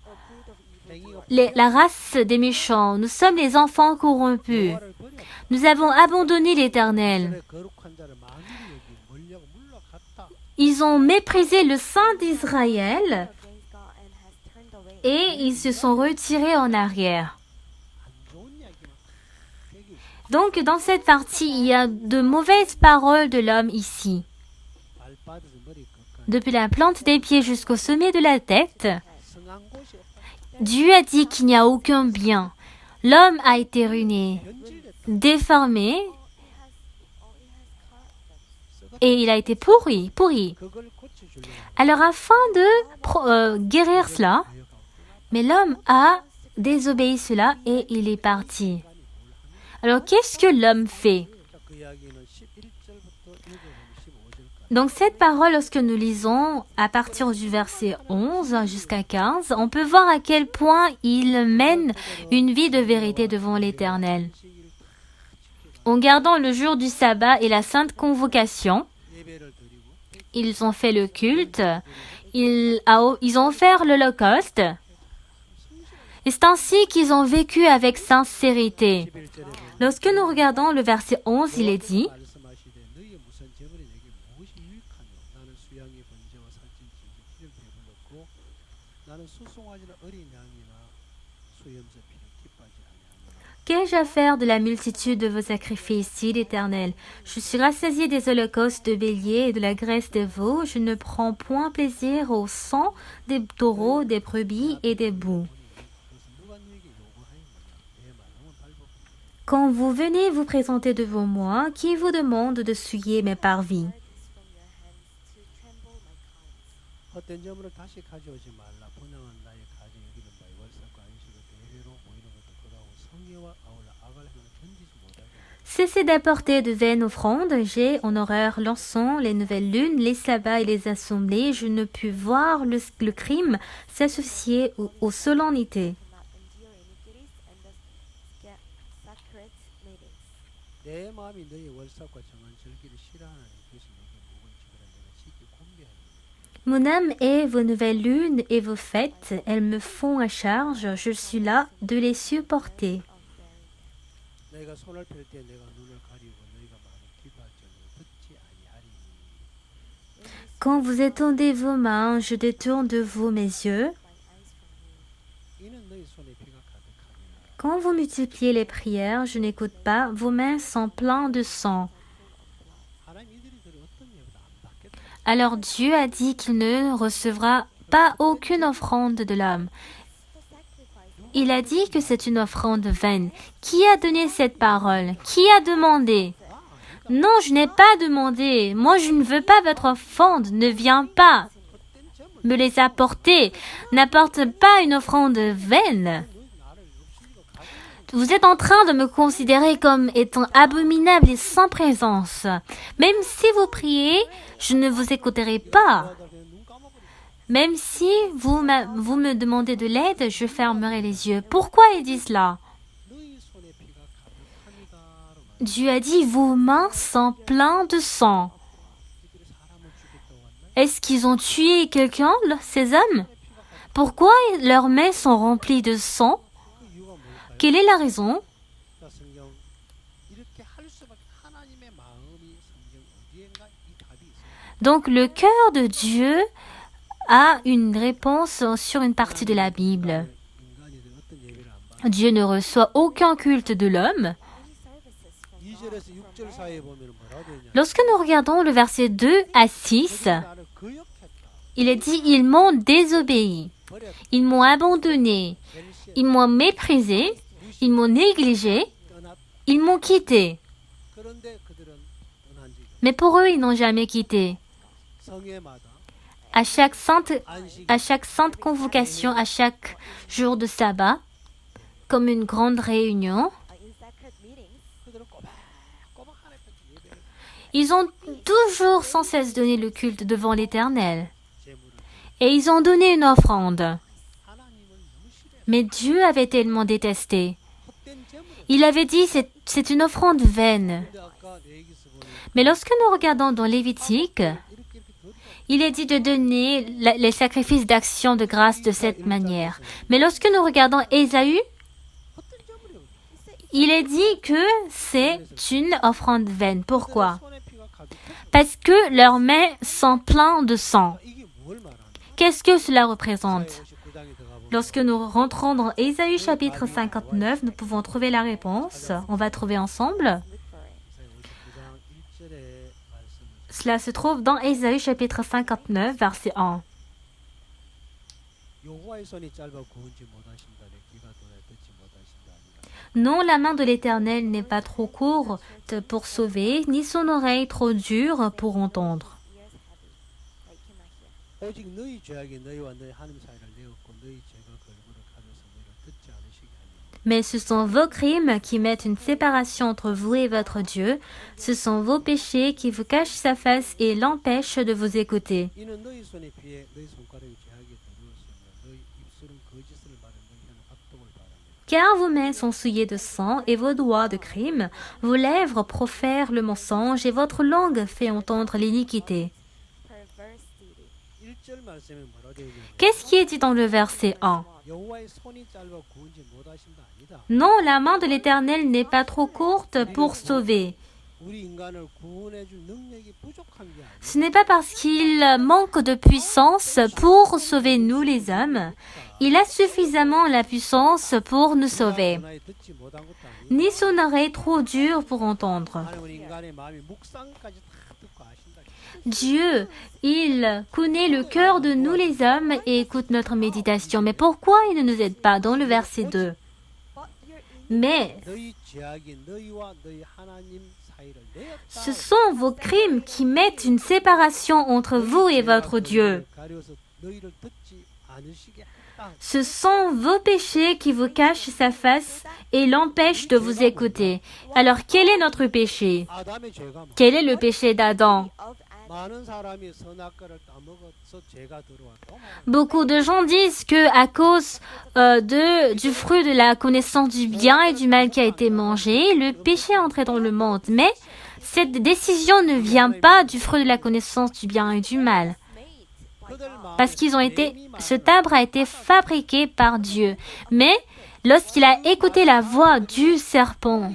행위가 la race des méchants, nous sommes les enfants corrompus. 여호와를 버렸다. Nous avons abandonné l'Éternel. 거룩한 자를 만우리 여기 멀리하고 물러갔다. Ils ont méprisé le Saint d'Israël et ils se sont retirés en arrière. 안 좋은 이야기만 되게 Donc dans cette partie, il y a de mauvaises paroles de l'homme ici. 발바닥에서 머리 끝까지 Depuis la plante des pieds jusqu'au sommet de la tête, 성한 곳이 없다. Dieu a dit qu'il n'y a aucun bien. L'homme a été ruiné, 변질됐다. déformé et il a été pourri. 그걸 고쳐주려고 Alors afin de guérir cela, mais l'homme a désobéi cela et il est parti. Alors qu'est-ce que l'homme fait? 그 이야기는 11절부터 읽어보면 15절까지. Donc cette parole, lorsque nous lisons à partir du verset 11 jusqu'à 15, on peut voir à quel point il mène une vie de vérité devant l'Éternel. En gardant le jour du sabbat et la sainte convocation, 예배를 드리고 ils ont fait le culte, ils ont offert l'Holocauste. Et c'est ainsi qu'ils ont vécu avec sincérité. 11절에 보면 Lorsque nous regardons le verset 11, il est dit, 말씀하시되 너희의 무슨 제물이 내게 무엇이 유익하뇨 나는 수양의 번제와 살찐 찜질 피를 배불렀고 나는 수송아지나 어린 양이나 수염새 피를 기뻐하지 아니하노라. qu'ai-je à faire de la multitude de vos sacrifices, dit l'Éternel? Je suis rassasié des holocaustes de béliers et de la graisse des veaux. Je ne prends point plaisir au sang des taureaux, des brebis et des boucs. 그것은 누가 너에게 요구하였느냐 내 말로는 발복하니 Quand vous venez vous présenter devant moi, qui vous demande de souiller mes parvis? 헛된 제물을 다시 가져오지 말라 분양한 나의 가지 여기는 바에 월삭과 안식을 대회로 모이는 것도 그러하고 성회와 아울러 악을 행하는 견디지 못하게 하라. Cessez d'apporter de vaines offrandes. J'ai en horreur l'encens, les nouvelles lunes, les sabbats et les assemblées. Je ne puis voir le crime s'associer aux solennités. 내 마음이 너의 월삭과 정한 절기를 싫어하나니 그것이 내게 묵은 지그라 내가 지키 곤비하니 Mon âme hait vos nouvelles lunes et vos fêtes. Elles me font à charge. Je suis là de les supporter. 너희가 손을 펼 때 내가 눈을 가리고 너희가 많이 기도할지언정 듣지 아니하리니 Quand vous étendez vos mains, je détourne de vous mes yeux. 이는 너희 손에 피가 가득하니라. Quand vous multipliez les prières, je n'écoute pas. Vos mains sont pleines de sang. 하나님 이들이 그리 어떤 예보다 안 받겠다. Alors Dieu a dit qu'il ne recevra pas aucune offrande de l'homme. Il a dit que c'est une offrande vaine. Qui a donné cette parole? Qui a demandé? Non, je n'ai pas demandé. Moi, je ne veux pas votre offrande. Ne viens pas me les apporter. N'apporte pas une offrande vaine. Vous êtes en train de me considérer comme étant abominable et sans présence. Même si vous priez, je ne vous écouterai pas. 그러다 그냥 눈 감아버리고 Même si vous me demandez de l'aide, je fermerai les yeux. Pourquoi il dit cela? 너희 손에 피가 가득하니다로 말. Dieu a dit, vos mains sont pleines de sang. 이들이 사람을 죽였다고 한다. Est-ce qu'ils ont tué quelqu'un, ces hommes? Pourquoi leurs mains sont remplies de sang? 그 이유가 뭘까요? Quelle est la raison? 자, 성경 이렇게 할 수밖에 하나님의 마음이 성경 어디엔가 이 답이 있어요. Donc le cœur de Dieu a une réponse sur une partie de la Bible. Dieu ne reçoit aucun culte de l'homme. 2절에서 6절 사이에 보면 뭐라고 되냐? Lorsque nous regardons le verset 2 à 6, 나를 거역했다. il est dit, ils m'ont désobéi, 버렸다. ils m'ont abandonné, 멸시했다. ils m'ont méprisé, ils m'ont négligé, 떠났다. ils m'ont quitté. 그런데 그들은 떠난 지 Mais pour eux, ils n'ont jamais quitté. 성회마다 À chaque 안식 à chaque sainte convocation, à chaque jour de sabbat, comme une grande réunion, in sacred meetings, 그들은 꼬박꼬박 하나님께 예배를 ils ont toujours sans cesse donné le culte devant l'Éternel. 제물을 Et ils ont donné une offrande. 하나님을 너무 싫어해. Mais Dieu avait tellement détesté. 헛된 제물을. Il avait dit, c'est une offrande vaine. 근데 아까 레위기서 보니 Mais lorsque nous regardons dans Lévitique, 이렇게 더럽다. il est dit de donner les sacrifices d'action de grâce de cette manière. Mais lorsque nous regardons Ésaü, 헛된 제물이요. il est dit que c'est une offrande vaine. Pourquoi? 손에 피가 가득했어. Parce que leurs mains sont pleines de sang. 이게 뭘 말하는? Qu'est-ce que cela représente? 59장에 들어가 보면 Lorsque nous rentrons dans Ésaü chapitre 59, nous pouvons trouver la réponse. On va trouver ensemble. look for it. 59장 1절의 말씀을 Cela se trouve dans Ésaü chapitre 59, verset 1. 여호와의 손이 짧아 구원지 못하신다네 귀가 돌아 듣지 못하신다 아니라 Non, la main de l'Éternel n'est pas trop courte pour sauver, ni son oreille trop dure pour entendre. Ears heavy, they cannot hear. 오직 너희 죄악이 너희와 너희 하나님 사이를 내었고 너희 죄가 걸그를 가려서 너희를 듣지 않으시게 하니 Mais ce sont vos crimes qui mettent une séparation entre vous et votre Dieu. Ce sont vos péchés qui vous cachent sa face et l'empêchent de vous écouter. 이는 너희 손에 비해 너희 손가락이 죄악이 더러웠으며 너희 입술은 거짓을 말해 너희 혀는 악독을 바라며 Car vos mains sont souillées de sang et vos doigts de crime, vos lèvres profèrent le mensonge et votre langue fait entendre l'iniquité. Perversity. 1절 말씀에 뭐라 되어 있냐면 Qu'est-ce qui est dit dans le verset 1? 여호와의 손이 짧아 구원지 못하신다 아니다 Non, la main de l'Éternel n'est pas trop courte pour sauver. 우리 인간을 구원해 줄 능력이 부족한 게 아니야 Ce n'est pas parce qu'il manque de puissance pour sauver nous les hommes. Il a suffisamment la puissance pour nous sauver. 하나님 듣지 못한 것도 아니야 Ni son oreille trop dure pour entendre. 하나님은 인간의 마음이 묵상까지 다 듣고 아신다 Dieu, il connaît le cœur de nous les hommes et écoute notre méditation. Mais pourquoi il ne nous aide pas dans le verset 2? But your Mais 너희 죄악이 너희와 너희 하나님 사이를 ce 내었다 sont vos crimes qui mettent une séparation entre vous et votre Dieu. 가려서 너희를 듣지 않으시게 했다 Ce sont vos péchés qui vous cachent sa face et l'empêchent de vous écouter. Alors quel est notre péché? 아담의 죄가 뭐 Quel est le péché d'Adam? of 많은 사람이 선악과를 따먹어서 죄가 들어왔다 Beaucoup de gens disent que à cause du fruit de la connaissance du bien et du mal qui a été mangé, le péché est entré dans le monde. Mais cette décision ne vient pas du fruit de la connaissance du bien et du mal. made by God. Parce cet arbre a été fabriqué par Dieu. Mais lorsqu'il a écouté la voix du serpent,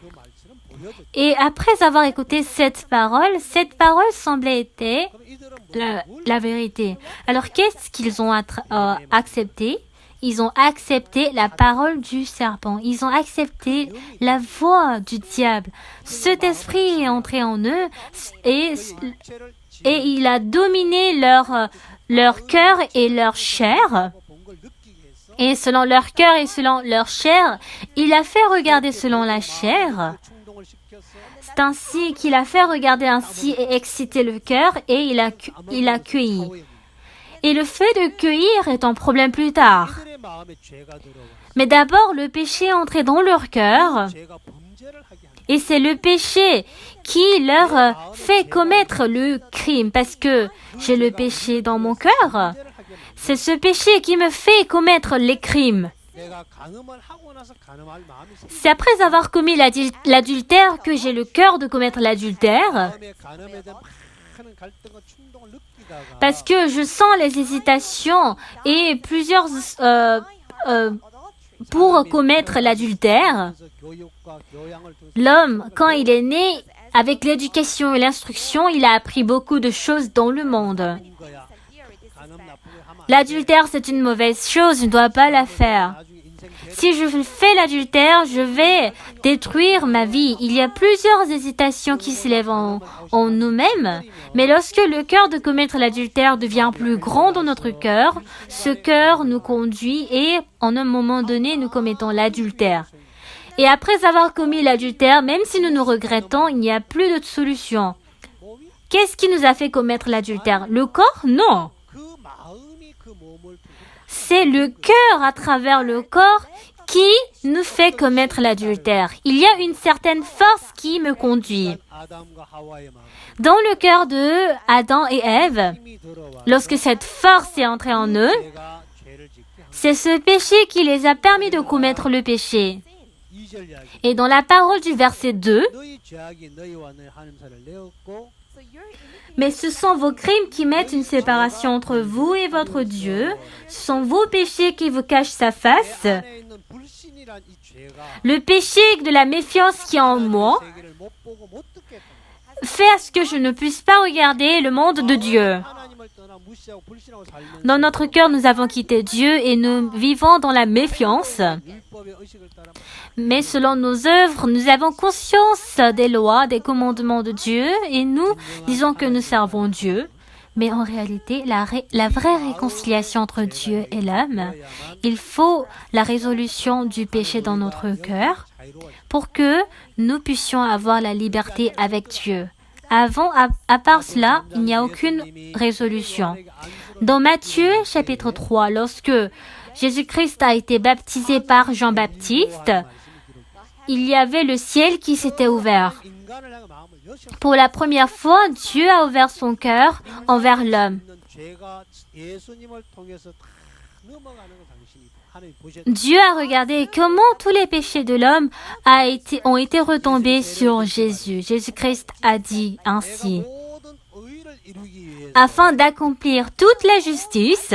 그 말씀은 보여줬다 et après avoir écouté cette parole semblait être 그럼 이들은 la vérité. Alors qu'est-ce qu'ils ont accepté? Ils ont accepté la parole du serpent. Ils ont accepté la voix du diable. Cet esprit est entré en eux et 육체를 il a dominé leur cœur et leur chair. 본 걸 느끼게 했어 Et selon leur cœur et selon leur chair, il a fait regarder selon la chair. 충동을 시켰어 C'est ainsi qu'il a fait regarder ainsi et exciter le cœur et il a cueilli. Et le fait de cueillir est un problème plus tard. 이들의 마음에 죄가 들어와 Mais d'abord, le péché est entré dans leur cœur 죄가 범죄를 하게 한다 et c'est le péché qui leur fait commettre le crime parce que j'ai le péché dans mon cœur. 범죄를 하게 만든다. C'est ce péché qui me fait commettre les crimes. 내가 간음을 하고 나서 간음할 마음이 생겨 C'est après avoir commis l'adultère que j'ai le cœur de commettre l'adultère. 마음에 간음에 대한 많은 갈등과 충동을 느끼다가 Parce que je sens les hésitations et plusieurs pour commettre l'adultère. 그래서 교육과 교양을 통해서 L'homme, quand il est né, avec l'éducation et l'instruction, il a appris beaucoup de choses dans le monde. 본 거야. And here it is 간음 that 나쁜 L'adultère, c'est une mauvaise chose, je ne dois pas la faire. Si je fais l'adultère, je vais détruire ma vie. Il y a plusieurs hésitations qui s'élèvent en nous-mêmes, mais lorsque le cœur de commettre l'adultère devient plus grand dans notre cœur, ce cœur nous conduit et en un moment donné, nous commettons l'adultère. Et après avoir commis l'adultère, même si nous nous regrettons, il n'y a plus de solution. Qu'est-ce qui nous a fait commettre l'adultère? Le corps? Non. C'est le cœur à travers le corps qui nous fait commettre l'adultère. Il y a une certaine force qui me conduit. Dans le cœur de Adam et Ève, lorsque cette force est entrée en eux, c'est ce péché qui les a permis de commettre le péché. Et dans la parole du verset 2, mais ce sont vos crimes qui mettent une séparation entre vous et votre Dieu. Ce sont vos péchés qui vous cachent sa face. Le péché de la méfiance qui est en moi fait à ce que je ne puisse pas regarder le monde de Dieu. Dans notre cœur, nous avons quitté Dieu et nous vivons dans la méfiance. Mais selon nos œuvres, nous avons conscience des lois, des commandements de Dieu et nous disons que nous servons Dieu. Mais en réalité, la vraie réconciliation entre Dieu et l'homme, il faut la résolution du péché dans notre cœur pour que nous puissions avoir la liberté avec Dieu. À part cela, il n'y a aucune résolution. Dans Matthieu chapitre 3, lorsque Jésus-Christ a été baptisé par Jean-Baptiste, il y avait le ciel qui s'était ouvert. Pour la première fois, Dieu a ouvert son cœur envers l'homme. Dieu a regardé comment tous les péchés de l'homme ont été retombés sur Jésus. Jésus-Christ a dit ainsi: afin d'accomplir toute la justice,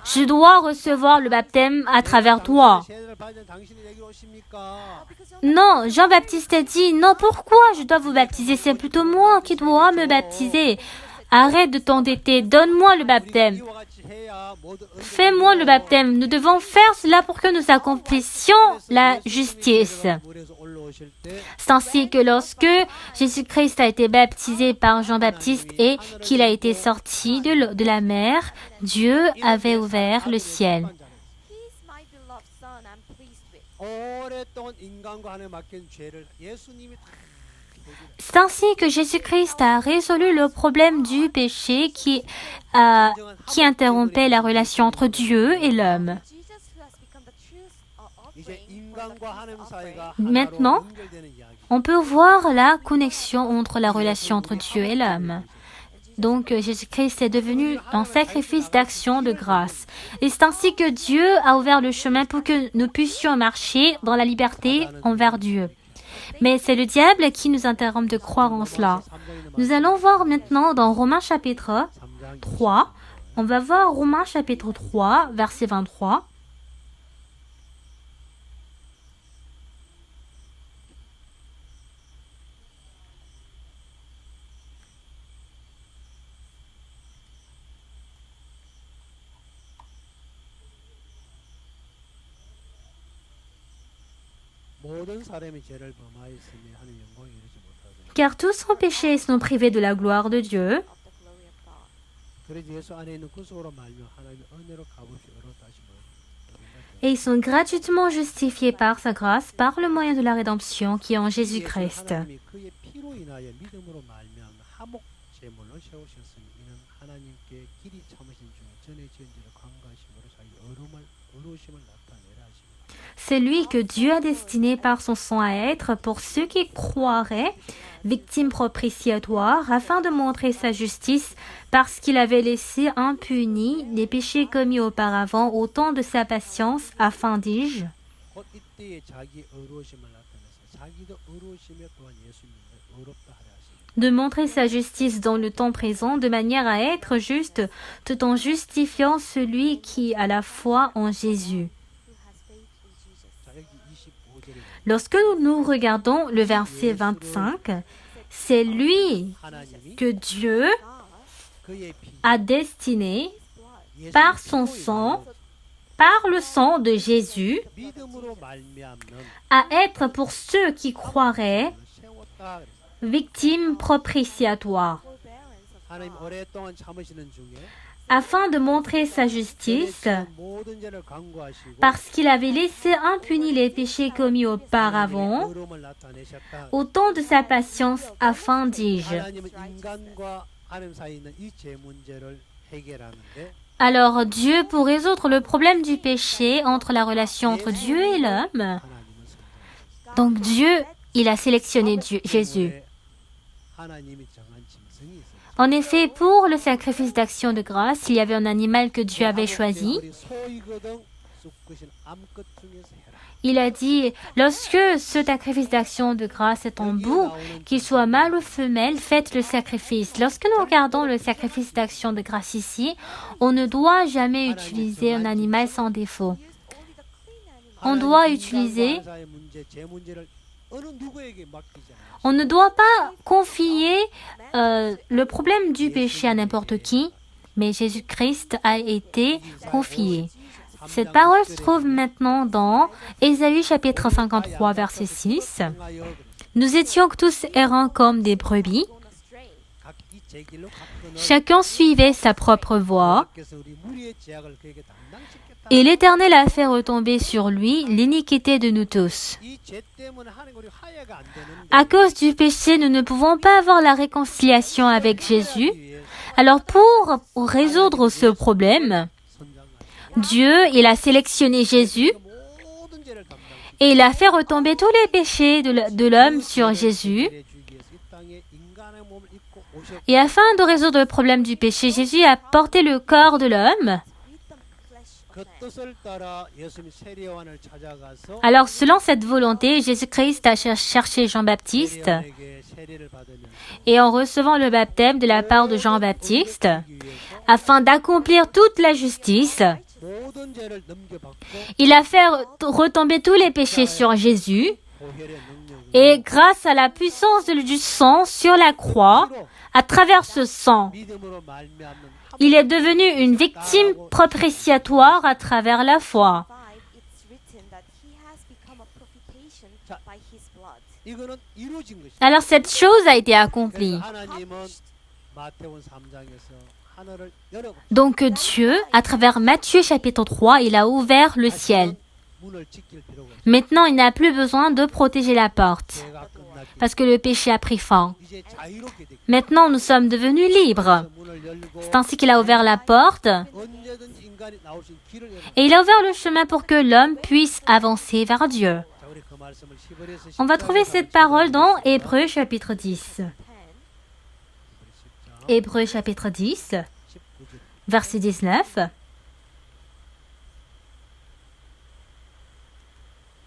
je dois recevoir le baptême à travers toi. Non, Jean-Baptiste a dit: non, pourquoi je dois vous baptiser? C'est plutôt moi qui dois me baptiser. Arrête de t'endetter, donne-moi le baptême. Fais-moi le baptême. Nous devons faire cela pour que nous accomplissions la justice. C'est ainsi que lorsque Jésus-Christ a été baptisé par Jean-Baptiste et qu'il a été sorti de la mer, Dieu avait ouvert le ciel. C'est ainsi que Jésus-Christ a résolu le problème du péché qui interrompait la relation entre Dieu et l'homme. Maintenant, on peut voir la connexion entre la relation entre Dieu et l'homme. Donc, Jésus-Christ est devenu un sacrifice d'action de grâce. Et c'est ainsi que Dieu a ouvert le chemin pour que nous puissions marcher dans la liberté envers Dieu. Mais c'est le diable qui nous interrompt de croire en cela. Nous allons voir maintenant dans Romains chapitre 3. On va voir Romains chapitre 3, verset 23. Car tous ont péché et sont privés de la gloire de Dieu. Et ils sont gratuitement justifiés par sa grâce, par le moyen de la rédemption qui est en Jésus-Christ. C'est lui que Dieu a destiné par son sang à être, pour ceux qui croiraient, victime propitiatoire, afin de montrer sa justice, parce qu'il avait laissé impunis les péchés commis auparavant au temps de sa patience, afin, dis-je, de montrer sa justice dans le temps présent, de manière à être juste, tout en justifiant celui qui a la foi en Jésus. Lorsque nous regardons le verset 25, c'est lui que Dieu 그의 피 a destiné blood. par son sang, par le sang de Jésus, 믿음으로 말미암는 à être pour ceux qui croiraient 세웠다 그랬어요. victimes propitiatoires, Forbearance of 하나님 God. 오랫동안 참으시는 중에 afin de montrer sa justice, 모든 죄를 강구하시고 parce qu'il avait laissé impunis les péchés commis auparavant, 의로움을 나타내셨다. au temps de sa patience, afin, dis-je. 하나님은 인간과 하나님 사이에 있는 이 죄 문제를 해결하는데 Alors Dieu, pour résoudre le problème du péché entre la relation entre Dieu et l'homme, 하나님은 선택하셨다. donc Dieu, il a sélectionné Jésus. 하나님이 정한 짐승이 있어요. En effet, pour le sacrifice d'action de grâce, il y avait un animal que Dieu avait choisi. 우리 소이거든 쑥구신 암컷 중에서 해라. Il a dit, lorsque ce sacrifice d'action de grâce est en bout, qu'il soit mâle ou femelle, faites le sacrifice. Lorsque nous regardons le sacrifice d'action de grâce ici, on ne doit jamais utiliser un animal sans défaut. On doit utiliser, 하나님 인간과 하나님 사이의 문제, 죄 문제를 어느 누구에게 맡기지 않아요. on ne doit pas confier le problème du péché à n'importe qui, mais Jésus-Christ a été confié. Cette parole se trouve maintenant dans Ésaïe chapitre 53, verset 6. Nous étions tous errants comme des brebis. Gone astray. 각이 제 길로 갔거늘 Chacun suivait sa propre voie, 하나님께서 우리 무리의 죄악을 그에게 담당시켰다. et l'Éternel a fait retomber sur lui l'iniquité de nous tous. 이 죄 때문에 하나님 우리 화해가 안 되는데 À cause du péché, nous ne pouvons pas avoir la réconciliation avec Jésus. 위해서 Alors pour résoudre ce problème, 선장하시고 Dieu, il a sélectionné Jésus 모든 죄를 담당시켰다. et il a fait retomber tous les péchés de l'homme sur Jésus. 주기 위해서 이 땅에 인간의 몸을 입고 오셨고 Et afin de résoudre le problème du péché, Jésus a porté le corps de l'homme. With the flesh 그 of man. 뜻을 따라 예수님이 세례요한을 찾아가서 Alors selon cette volonté, Jésus-Christ a cherché Jean-Baptiste 세례요한에게 세례를 받으면서 et en recevant le baptême de la part de Jean-Baptiste, 주기 위해서 afin d'accomplir toute la justice, 모든 죄를 넘겨받고 il a fait retomber tous les péchés sur Jésus 보혈의 능력으로 et grâce à la puissance du sang sur la croix, à travers ce sang, 믿음으로 말미암는 il est devenu une victime propitiatoire à travers la foi. 5, it's written that he has become a propitiation by his blood. 이거는 이루어진 것이죠. Alors cette chose a été accomplie. 그래서 하나님은 마태복음 3장에서 하늘을 열어 Donc Dieu, à travers Matthieu chapitre 3, il a ouvert le ciel. 문을 지킬 필요가 없어요. Maintenant, il n'a plus besoin de protéger la porte, 죄가 끝났기 parce que le péché a pris fin. 이제 자유롭게 되기 Maintenant, nous sommes devenus libres. 문을 열고 C'est ainsi qu'il a ouvert la porte, 언제든지 인간이 나올 수 있는 길을 열어. et il a ouvert le chemin pour que l'homme puisse avancer vers Dieu. 자, 우리 그 말씀을 히브리서 On va trouver cette parole dans Hébreux chapitre 10. 10. Hébreux chapitre 10, 19절. verset 19.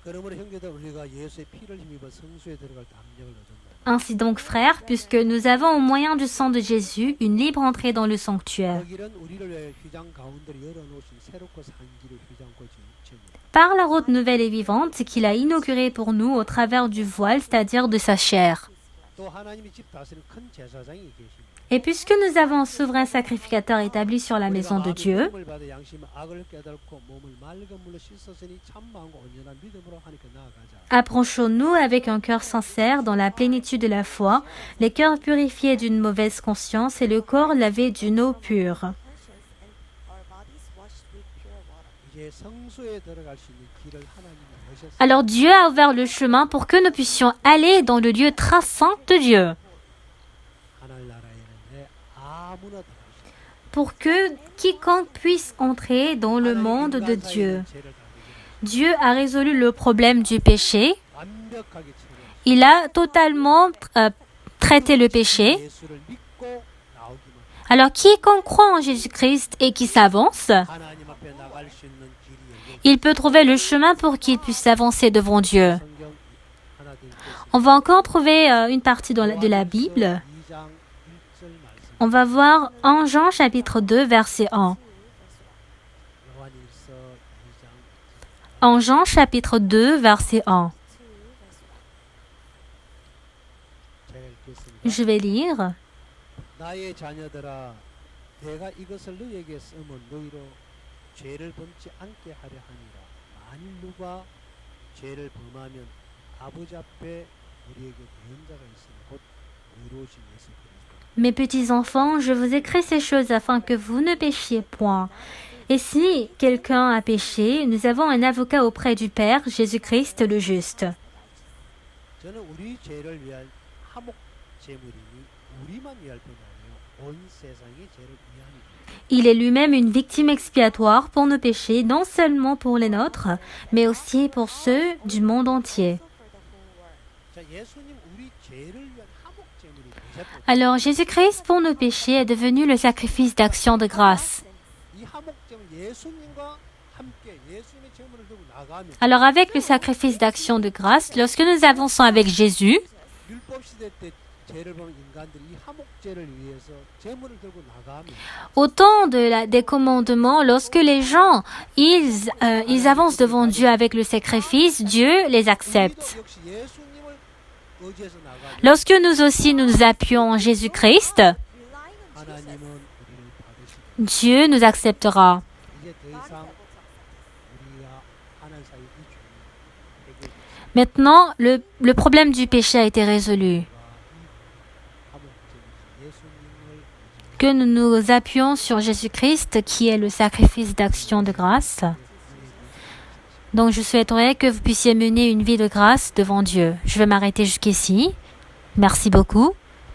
그러므로 형제들 우리가 예수의 피를 힘입어 성수에 들어갈 담력을 얻었나니 Ainsi donc, frères, puisque nous avons au moyen du sang de Jésus une libre entrée dans le sanctuaire, 그 길은 우리를 위하여 휘장 가운데로 열어놓으신 새롭고 산 길을 휘장고 지으니 par la route nouvelle et vivante qu'il a inaugurée pour nous au travers du voile, c'est-à-dire de sa chair. 또 하나님이 집 다스리는 큰 제사장이 계십니다. Et puisque nous avons un souverain sacrificateur établi sur la maison de Dieu, 믿음을 받아 양심의 악을 깨닫고 몸을 맑은 물로 씻었으니 참 마음과 온전한 믿음으로 하나님께 나아가자. approchons-nous avec un cœur sincère dans la plénitude de la foi, les cœurs purifiés d'une mauvaise conscience et le corps lavé d'une eau pure. Conscience and our bodies washed with pure water. 이제 성수에 들어갈 수 있는 길을 하나님이 여셨습니다. Alors Dieu a ouvert le chemin pour que nous puissions aller dans le lieu très saint de Dieu, 하늘나라에는 아무나 들어갈 수 있습니다. pour que quiconque puisse entrer dans le monde de Dieu. Dieu a résolu le problème du péché. 완벽하게 처리하시고 Il a totalement traité le péché. 예수를 믿고 나오기만 Alors quiconque croit en Jésus-Christ et qui s'avance, 하나님 앞에 나갈 수 있는 길이 열려 il peut trouver le chemin pour qu'il puisse avancer devant Dieu. 성경 하나 더 읽겠습니다. On va encore trouver une partie de la Bible. 2장 1절 말씀. On va voir en Jean chapitre 2 verset 1. 요한일서 2장 En Jean chapitre 2 verset 1. 제가 읽겠습니다. Je vais lire. 나의 자녀들아 내가 이것을 너희에게 쓰면 너희로 죄를 범치 않게 하려 하니라. 만일 누가 죄를 범하면 아버지 앞에 우리에게 대언자가 있으니 곧 의로우신 예수 그리스도. Mes petits enfants, je vous écris ces choses afin que vous ne péchiez point. Et si quelqu'un a péché, nous avons un avocat auprès du Père, Jésus-Christ le juste. 저는 우리 죄를 위한 화목 제물이니 우리만 위할 뿐 아니요 온 세상의 죄를 위함이다. Il est lui-même une victime expiatoire pour nos péchés, non seulement pour les nôtres, mais aussi pour ceux du monde entier. 자, 예수님 우리 죄를 위한 화목 제물이 되셨고 Alors Jésus-Christ pour nos péchés est devenu le sacrifice d'action de grâce. 이 화목 제물 예수님과 함께 예수님의 제물을 들고 나가면 Alors avec le sacrifice d'action de grâce, lorsque nous avançons avec Jésus, 율법 시대 때 죄를 범한 인간들이 이 화목 제를 위해서 제물을 들고 나가면 au temps des commandements, lorsque les gens ils avancent devant Dieu avec le sacrifice, Dieu les accepte. 우리도 역시 예수님을 의지해서 나가면 Lorsque nous aussi nous appuyons en Jésus-Christ, Relying on 하나님은 Jesus, 우리를 받으시고 Dieu nous acceptera. 이제 더 God is 이상 able to accept us. 우리와 하나님 사이 이 죄는 해결되지 Maintenant, le problème du péché a été résolu. Que nous nous appuyons sur Jésus-Christ, qui est le sacrifice d'action de grâce. Donc, je souhaiterais que vous puissiez mener une vie de grâce devant Dieu. Je vais m'arrêter jusqu'ici. Merci beaucoup.